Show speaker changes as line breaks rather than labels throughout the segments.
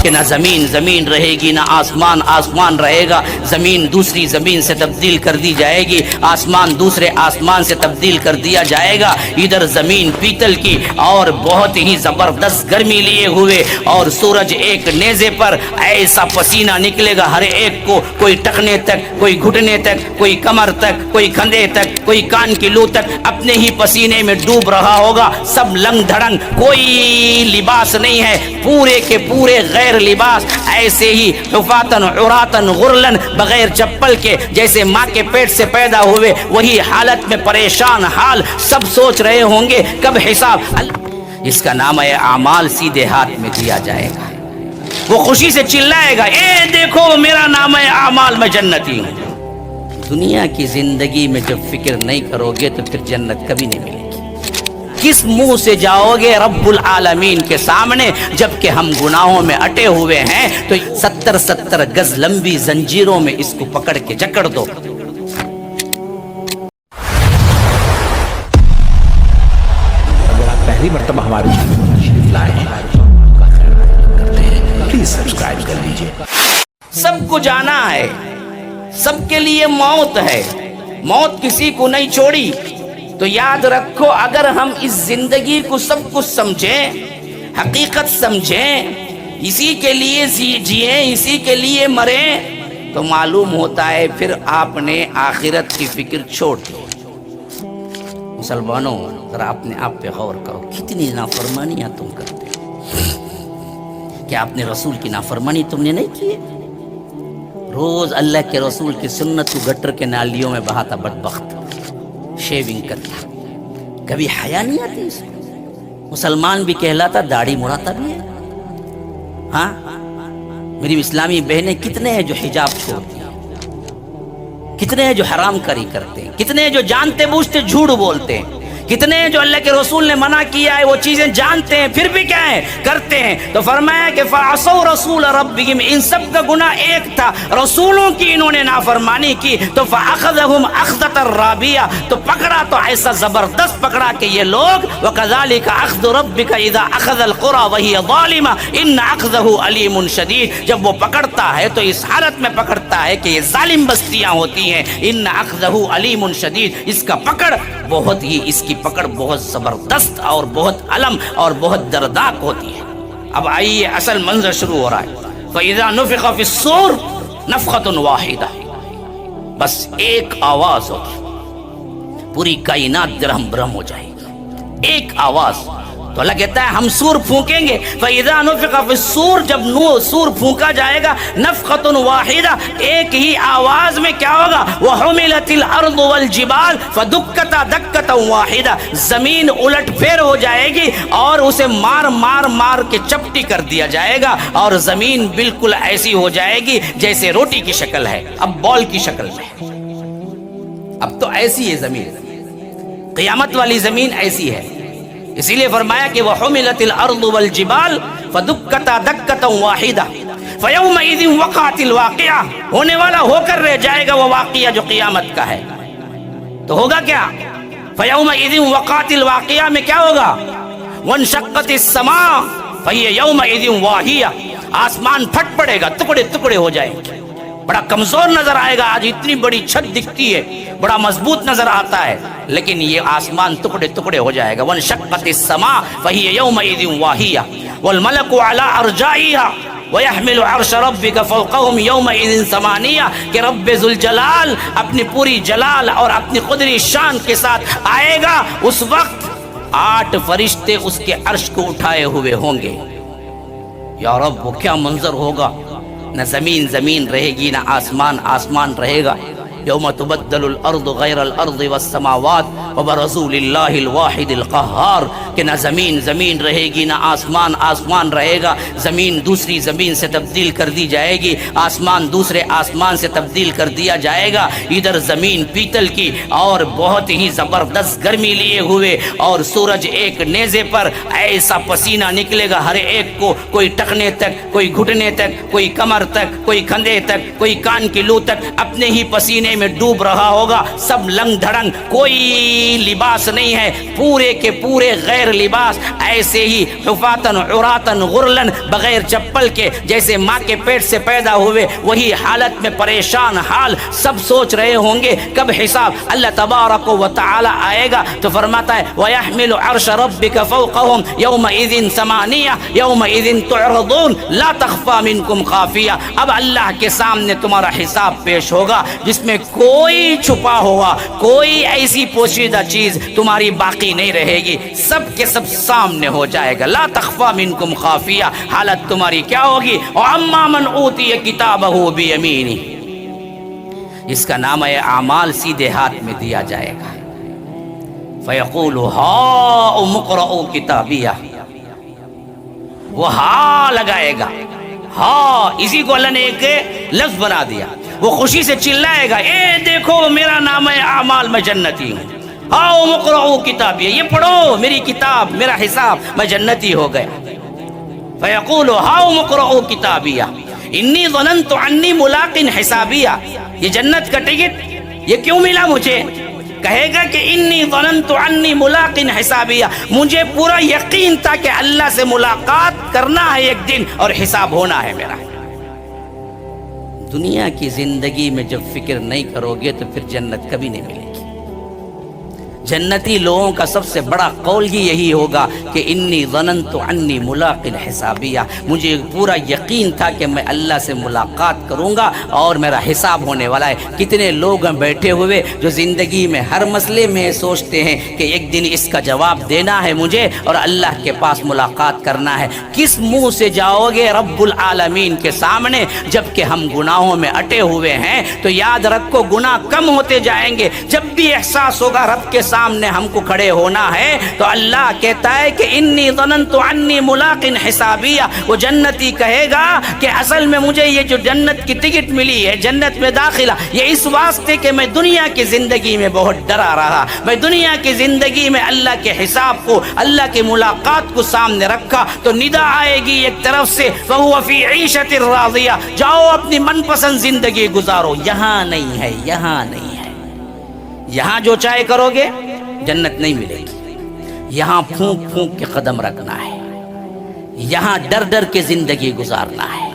کہ نہ زمین زمین رہے گی، نہ آسمان آسمان رہے گا، زمین دوسری زمین سے تبدیل کر دی جائے گی، آسمان دوسرے آسمان سے تبدیل کر دیا جائے گا۔ ادھر زمین پیتل کی اور بہت ہی زبردست گرمی لیے ہوئے، اور سورج ایک نیزے پر ایسا پسینہ نکلے گا ہر ایک کو، کوئی ٹخنے تک، کوئی گھٹنے تک، کوئی کمر تک، کوئی کندھے تک، کوئی کان کی لو تک اپنے ہی پسینے میں ڈوب رہا ہوگا، سب لنگ دھڑنگ، کوئی لباس نہیں ہے، پورے کے پورے غیر لباس، ایسے ہی حفاتن عراتن غرلن، بغیر چپل کے، جیسے ماں کے پیٹ سے پیدا ہوئے وہی حالت میں پریشان حال، سب سوچ رہے ہوں گے کب حساب۔ اس کا نام ہے اعمال سیدھے ہاتھ میں دیا جائے گا، وہ خوشی سے چلائے گا، اے دیکھو میرا نام ہے اعمال، میں جنتی ہوں۔ دنیا کی زندگی میں جب فکر نہیں کرو گے تو پھر جنت کبھی نہیں ملے گی۔ کس منہ سے جاؤ گے رب العالمین کے سامنے جبکہ ہم گناہوں میں اٹے ہوئے ہیں؟ تو 70 گز لمبی زنجیروں میں اس کو پکڑ کے جکڑ دو۔
اگر آپ پہلی مرتبہ ہمارے چینل پر تشریف لائے ہیں کرتے ہیں، پلیز سبسکرائب کر لیجئے۔
سب کو جانا ہے، سب کے لیے موت ہے، موت کسی کو نہیں چھوڑی۔ تو یاد رکھو، اگر ہم اس زندگی کو سب کچھ سمجھیں، حقیقت سمجھیں، اسی کے لیے جئیں، اسی کے لیے مریں، تو معلوم ہوتا ہے پھر آپ نے آخرت کی فکر چھوڑ دی۔ مسلمانوں، ذرا اپنے آپ پہ غور کرو، کتنی نافرمانیاں تم کرتے ہو۔ کیا اپنے رسول کی نافرمانی تم نے نہیں کی؟ روز اللہ کے رسول کی سنت کو گٹر کے نالیوں میں بہاتا بدبخت، شیونگ کرتا، کبھی حیا نہیں آتی اس کو؟ مسلمان بھی کہلاتا، داڑھی مڑاتا بھی ہے۔ ہاں میری اسلامی بہنیں کتنے ہیں جو حجاب چھوڑتی ہیں، کتنے ہیں جو حرام کاری کرتے ہیں، کتنے ہیں جو جانتے بوجھتے جھوٹ بولتے ہیں، کتنے ہیں جو اللہ کے رسول نے منع کیا ہے وہ چیزیں جانتے ہیں پھر بھی کیا ہے کرتے ہیں۔ تو فرمایا کہ فَعَصَوْا رَسُولَ رَبِّهِمْ، ان سب کا گناہ ایک تھا، رسولوں کی انہوں نے نافرمانی کی، تو فَأَخَذَهُمْ أَخْذَةً رَابِيَةً، تو پکڑا تو ایسا زبردست پکڑا کہ یہ لوگ وَكَذَلِكَ أَخْذُ رَبِّكَ إِذَا أَخَذَ الْقُرَى وَهِيَ ظَالِمَةٌ إِنَّ أَخْذَهُ أَلِيمٌ شَدِيدٌ، جب وہ پکڑتا ہے تو اس حالت میں پکڑتا ہے کہ یہ ظالم بستیاں ہوتی ہیں، إِنَّ أَخْذَهُ أَلِيمٌ شَدِيدٌ، اس کا پکڑ بہت ہی، اس کی پکڑ بہت زبردست اور بہت علم اور بہت دردناک ہوتی ہے۔ اب آئیے اصل منظر شروع ہو رہا ہے۔ فَإِذَا نُفِخَ فِي الصُّورِ نَفْخَةٌ وَاحِدَةٌ، بس ایک آواز ہوگی، پوری کائنات درہم برہم ہو جائے گی، ایک آواز۔ تو اللہ کہتا ہے ہم سور پھونکیں گے، فَإِذَا نُفِخَ فِي الصُّورِ، جب سور پھونکا جائے گا، نفخۃ واحدہ، ایک ہی آواز میں کیا ہوگا، وَحُمِلَتِ الْأَرْضُ وَالْجِبَالُ فَدُكَّتَا دَكَّةً وَاحِدَةً، زمین الٹ پھیر ہو جائے گی اور اسے مار مار مار کے چپٹی کر دیا جائے گا، اور زمین بالکل ایسی ہو جائے گی جیسے روٹی کی شکل ہے، اب بال کی شکل میں، اب تو ایسی ہے زمین، قیامت والی زمین ایسی ہے۔ اسی لیے فرمایا کہ وَحُمِلَتِ الْأَرْضُ وَالْجِبَالُ فَدُكَّتَا دَكَّةً وَاحِدَةً فَيَوْمَئِذٍ وَقَعَتِ الْوَاقِعَةُ، ہونے والا ہو کر رہ جائے گا وہ واقعہ جو قیامت کا ہے۔ تو ہوگا کیا؟ فَيَوْمَئِذٍ وَقَعَتِ الْوَاقِعَةُ میں کیا ہوگا؟ وَانشَقَّتِ السَّمَاءُ فَهِيَ يَوْمَئِذٍ وَاهِيَةٌ، آسمان پھٹ پڑے گا، ٹکڑے ٹکڑے ہو جائیں گے، بڑا کمزور نظر آئے گا۔ آج اتنی بڑی چھت دکھتی ہے، بڑا مضبوط نظر آتا ہے، لیکن یہ آسمان ٹکڑے ٹکڑے ہو جائے گا۔ وَانشَقَّتِ السَّمَاءُ فَهِيَ يَوْمَئِذٍ وَاهِيَةٌ وَالْمَلَكُ عَلَىٰ أَرْجَائِهَا وَيَحْمِلُ عَرْشَ رَبِّكَ فَوْقَهُمْ يَوْمَئِذٍ ثَمَانِيَةٌ، کہ رب ذوالجلال اپنی پوری جلال اور اپنی قدری شان کے ساتھ آئے گا، اس وقت 8 فرشتے اس کے عرش کو اٹھائے ہوئے ہوں گے۔ یا رب وہ کیا منظر ہوگا، نہ زمین زمین رہے گی، نہ آسمان آسمان رہے گا۔ یوم تبدل الارض غیر الارض والسماوات وبرزوا للہ الواحد القہار، کہ نہ زمین زمین رہے گی، نہ آسمان آسمان رہے گا، زمین دوسری زمین سے تبدیل کر دی جائے گی، آسمان دوسرے آسمان سے تبدیل کر دیا جائے گا۔ ادھر زمین پیتل کی اور بہت ہی زبردست گرمی لیے ہوئے، اور سورج ایک نیزے پر ایسا پسینہ نکلے گا ہر ایک کو، کوئی ٹخنے تک، کوئی گھٹنے تک، کوئی کمر تک، کوئی کندھے تک، کوئی کان کی لو تک اپنے ہی پسینے پسینے میں ڈوب رہا ہوگا، سب لنگ دھڑنگ، کوئی لباس نہیں ہے، پورے کے پورے غیر لباس، ایسے ہی حفاتن عراتن غرلن، بغیر چپل کے، جیسے ماں کے پیٹ سے پیدا ہوئے وہی حالت میں پریشان حال، سب سوچ رہے ہوں گے کب حساب۔ اللہ تبارک و تعالی آئے گا تو فرماتا ہے وَيَحْمِلُ عَرْشَ رَبِّكَ فَوْقَهُمْ يَوْمَئِذٍ ثَمَانِيَةٌ يَوْمَئِذٍ تُعْرَضُونَ لَا تَخْفَى مِنْكُمْ خَافِيَةٌ۔ اب اللہ کے سامنے تمہارا حساب پیش ہوگا جس میں کوئی چھپا ہوا، کوئی ایسی پوشیدہ چیز تمہاری باقی نہیں رہے گی، سب کے سب سامنے ہو جائے گا۔ لا تخفى منکم خافیہ، حالت تمہاری کیا ہوگی؟ وَأَمَّا مَنْ أُوتِيَ كِتَابَهُ بِيَمِينِهِ، اس کا نامہ اعمال سیدھے ہاتھ میں دیا جائے گا۔ فَيَقُولُ هَاؤُمُ اقْرَءُوا كِتَابِيَهْ، وہ ہاں لگائے گا، ہاں، اسی کو اللہ نے ایک لفظ بنا دیا، وہ خوشی سے چلائے گا، اے دیکھو میرا نامہ اعمال، میں جنتی ہوں، ہاؤ اقرؤوا کتابیہ، یہ پڑھو میری کتاب، میرا حساب، میں جنتی ہو گیا۔ فیقول ہاؤ اقرؤوا کتابیہ انی ظننت عنی ملاق حسابیہ، یہ جنت کا ٹکٹ یہ کیوں ملا مجھے؟ کہے گا کہ انی ظننت عنی ملاق حسابیہ، مجھے پورا یقین تھا کہ اللہ سے ملاقات کرنا ہے ایک دن اور حساب ہونا ہے میرا۔ دنیا کی زندگی میں جب فکر نہیں کرو گے تو پھر جنت کبھی نہیں ملے گی۔ جنتی لوگوں کا سب سے بڑا قول ہی یہی ہوگا کہ انی ظننت عنی ملاق حسابیہ، مجھے پورا یقین تھا کہ میں اللہ سے ملاقات کروں گا اور میرا حساب ہونے والا ہے۔ کتنے لوگ ہیں بیٹھے ہوئے جو زندگی میں ہر مسئلے میں سوچتے ہیں کہ ایک دن اس کا جواب دینا ہے مجھے اور اللہ کے پاس ملاقات کرنا ہے۔ کس منہ سے جاؤ گے رب العالمین کے سامنے؟ جبکہ ہم گناہوں میں اٹے ہوئے ہیں تو یاد رکھو گناہ کم ہوتے جائیں گے۔ جب بھی احساس ہوگا رب کے سامنے ہم کو کھڑے ہونا ہے تو اللہ کہتا ہے کہ انی ظننت عنی ملاق حسابیہ، وہ جنتی کہے گا کہ اصل میں مجھے یہ جو جنت کی ٹکٹ ملی ہے، جنت میں داخلہ، یہ اس واسطے کہ میں دنیا کی زندگی میں بہت ڈرا رہا، میں دنیا کی زندگی میں اللہ کے حساب کو، اللہ کی ملاقات کو سامنے رکھا تو ندا آئے گی ایک طرف سے فَهُوَ فِي عِيشَةٍ رَاضِيَةٍ، جاؤ اپنی من پسند زندگی گزارو، یہاں نہیں ہے، یہاں نہیں ہے۔ یہاں جو چاہے کرو گے جنت نہیں ملے گی، یہاں پھونک پھونک کے قدم رکھنا ہے، یہاں ڈر ڈر کے زندگی گزارنا ہے،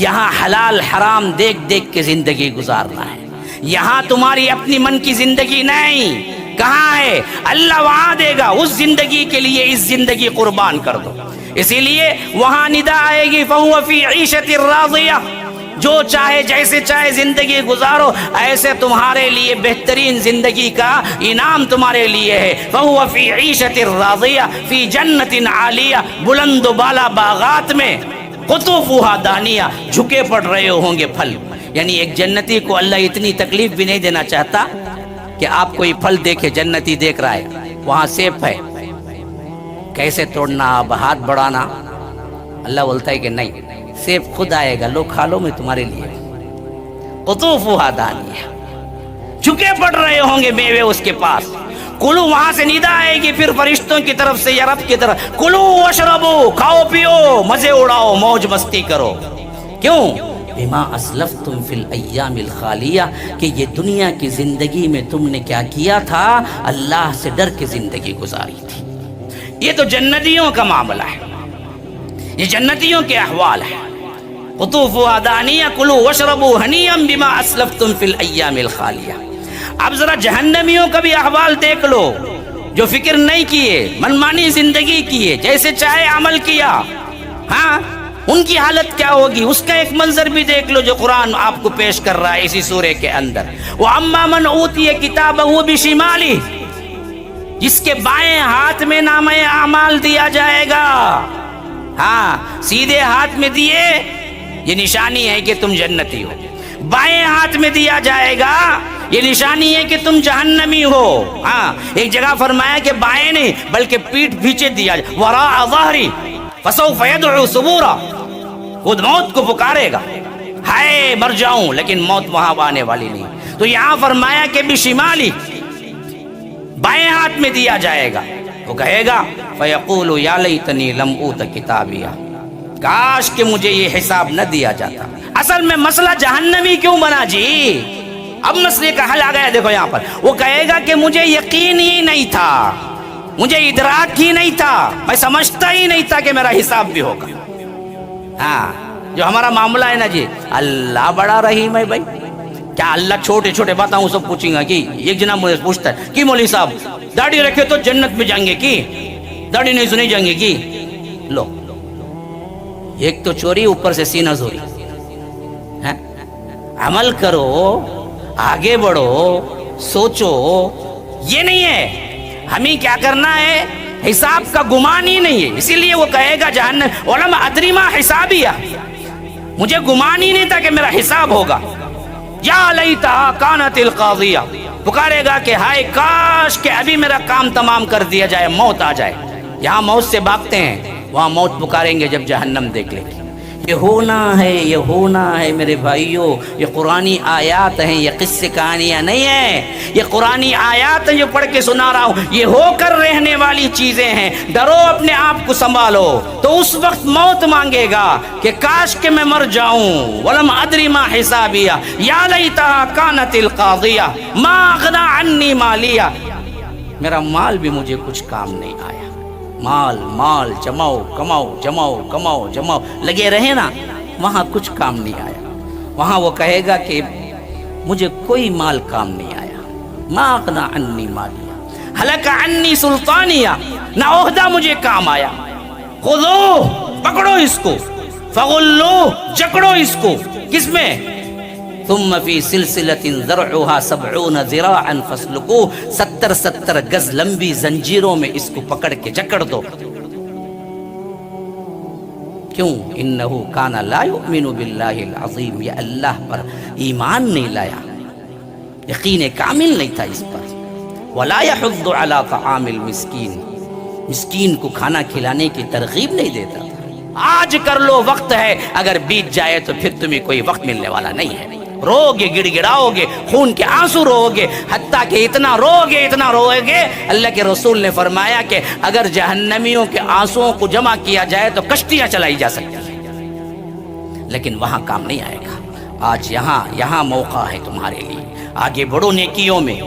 یہاں حلال حرام دیکھ دیکھ کے زندگی گزارنا ہے، یہاں تمہاری اپنی من کی زندگی نہیں۔ کہاں ہے؟ اللہ وہاں دے گا، اس زندگی کے لیے اس زندگی قربان کر دو۔ اسی لیے وہاں ندا آئے گی فَهُوَ فِي عِيشَةٍ رَاضِيَةٍ، جو چاہے جیسے چاہے زندگی گزارو، ایسے تمہارے لیے بہترین زندگی کا انعام تمہارے لیے ہے۔ فَهُوَ فِي عِيشَةٍ رَاضِيَةٍ فِي جَنَّةٍ عَالِيَةٍ، بلند و بالا باغات میں، قطوفُهَا دانیہ، جھکے پڑ رہے ہوں گے پھل۔ یعنی ایک جنتی کو اللہ اتنی تکلیف بھی نہیں دینا چاہتا کہ آپ کوئی پھل دیکھے، جنتی دیکھ رہا ہے وہاں سیب ہے، کیسے توڑنا، اب ہاتھ بڑھانا، اللہ بولتا ہے کہ نہیں، سیب خود آئے گا، لو کھا لو، میں تمہارے لیے۔ قطوفُهَا دانیہ، جھکے پڑ رہے ہوں گے میوے اس کے پاس۔ کلو، وہاں سے ندا آئے گی پھر فرشتوں کی طرف سے یا رب کی طرف، کلو واشربو، کھاؤ پیو، مزے اڑاؤ، موج مستی کرو۔ کیوں؟ بما اسلفتم فی الایام الخالیہ، کہ یہ دنیا کی زندگی میں تم نے کیا کیا تھا؟ اللہ سے ڈر کے زندگی گزاری تھی۔ یہ تو جنتیوں کا معاملہ ہے، یہ جنتیوں کے احوال ہیں۔ قطوفُهَا دانیہ کلوا واشربوا ہنیئا بما اسلفتم فی الایام الخالیہ۔ اب ذرا جہنمیوں کا بھی احوال دیکھ لو، جو فکر نہیں کیے، منمانی زندگی کیے، جیسے چاہے عمل کیا، ہاں، ان کی حالت کیا ہوگی؟ اس کا ایک منظر بھی دیکھ لو جو قرآن آپ کو پیش کر رہا ہے اسی سورے کے اندر۔ وَأَمَّا مَنْ أُوتِيَ كِتَابَهُ بِشِمَالِهِ، جس کے بائیں ہاتھ میں نامہ اعمال دیا جائے گا، ہاں، سیدھے ہاتھ میں دیے، یہ نشانی ہے کہ تم جنتی ہو۔ بائیں ہاتھ میں دیا جائے گا، یہ نشانی ہے کہ تم جہنمی ہو۔ ہاں، ایک جگہ فرمایا کہ بائیں نہیں بلکہ پیٹھ پیچھے دیا جائے، وراء ظہری فسوف يدعو ثبورا، خود موت کو پکارے گا، ہائے مر جاؤں، لیکن موت وہاں آنے والی نہیں۔ تو یہاں فرمایا کہ بشمالی، بائیں ہاتھ میں دیا جائے گا، وہ کہے گا فیقول یا لیتنی لم اوت کتابیہ، کاش کہ مجھے یہ حساب نہ دیا جاتا۔ اصل میں مسئلہ جہنمی کیوں بنا جی؟ اب مسئلے کا حل آ گیا. دیکھو یہاں پر وہ کہے گا کہ مجھے یقین ہی نہیں تھا, مجھے ادراک ہی نہیں تھا, میں سمجھتا ہی نہیں تھا کہ میرا حساب بھی ہوگا. ہاں جو ہمارا معاملہ ہے نا جی, اللہ بڑا رحیم ہے بھائی. کیا اللہ چھوٹے چھوٹے باتیں وہ سب پوچھیں گا؟ کہ ایک جناب مجھے پوچھتا ہے کہ مولوی صاحب داڑھی رکھے تو جنت میں جائیں گے کی, داڑھی نہیں تو نہیں جائیں گے کی؟ لو, ایک تو چوری, اوپر سے سینہ زوری. عمل کرو, آگے بڑھو, سوچو. یہ نہیں ہے ہمیں کیا کرنا ہے, حساب کا گمان ہی نہیں ہے. اسی لیے وہ کہے گا جہنم ولم ادری ما حسابیہ, مجھے گمان ہی نہیں تھا کہ میرا حساب ہوگا. یا لیتہا کانت القاضیہ, پکارے گا کہ ہائے کاش کہ ابھی میرا کام تمام کر دیا جائے, موت آ جائے. یہاں موت سے بھاگتے ہیں, وہاں موت پکاریں گے جب جہنم دیکھ لیں گے. یہ ہونا ہے, یہ ہونا ہے میرے بھائیوں. یہ قرآنی آیات ہیں, یہ قصے کہانیاں نہیں ہیں. یہ قرآنی آیات ہیں جو پڑھ کے سنا رہا ہوں, یہ ہو کر رہنے والی چیزیں ہیں. ڈرو, اپنے آپ کو سنبھالو. تو اس وقت موت مانگے گا کہ کاش کہ میں مر جاؤں. ولم ادری ما حسابیہ یا لیتہا کانت القاضیہ ما اغنی عنی مالیہ, میرا مال بھی مجھے کچھ کام نہیں آیا. مال مال جماؤ کماؤ, جماؤ کماؤ, جماؤ لگے رہے نا, وہاں کچھ کام نہیں آیا. وہاں وہ کہے گا کہ مجھے کوئی مال کام نہیں آیا. ما اغنی عنی مالیہ ہلک عنی سلطانیہ, نہ عہدہ مجھے کام آیا. خذوہ, پکڑو اس کو, فغلوہ, جکڑو اس کو. کس میں؟ ثم فی سلسلۃ ذرعها 70 ذراعا فاسلکوہ, 70 گز لمبی زنجیروں میں اس کو پکڑ کے جکڑ دو. کیوں؟ انہ کان لا یؤمن باللہ العظیم, یہ اللہ پر ایمان نہیں لایا, یقین کامل نہیں تھا اس پر. ولا یحض علی طعام المسکین, مسکین کو کھانا کھلانے کی ترغیب نہیں دیتا. آج کر لو, وقت ہے, اگر بیت جائے تو پھر تمہیں کوئی وقت ملنے والا نہیں ہے. رو گے, گڑ گڑاؤ گے, خون کے آنسو رو گے, حتیٰ کہ اتنا رو گے, اتنا رو گے. اللہ کے رسول نے فرمایا کہ اگر جہنمیوں کے آنسوؤں کو جمع کیا جائے تو کشتیاں چلائی جا سکتی ہیں, لیکن وہاں کام نہیں آئے گا. آج یہاں موقع ہے تمہارے لیے. آگے بڑھو نیکیوں میں,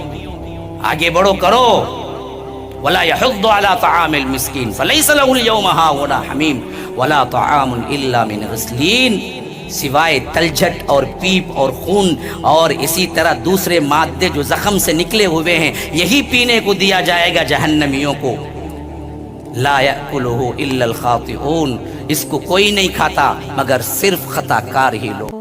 آگے بڑھو, کرو. ولا يحض على طعام المسكين فليس له اليوم هاهنا حميم ولا طعام الا من غسلين, سوائے تلجھٹ اور پیپ اور خون اور اسی طرح دوسرے مادے جو زخم سے نکلے ہوئے ہیں, یہی پینے کو دیا جائے گا جہنمیوں کو. لا يأكله الا الخاطئون, اس کو کوئی نہیں کھاتا مگر صرف خطا کار ہی لوگ.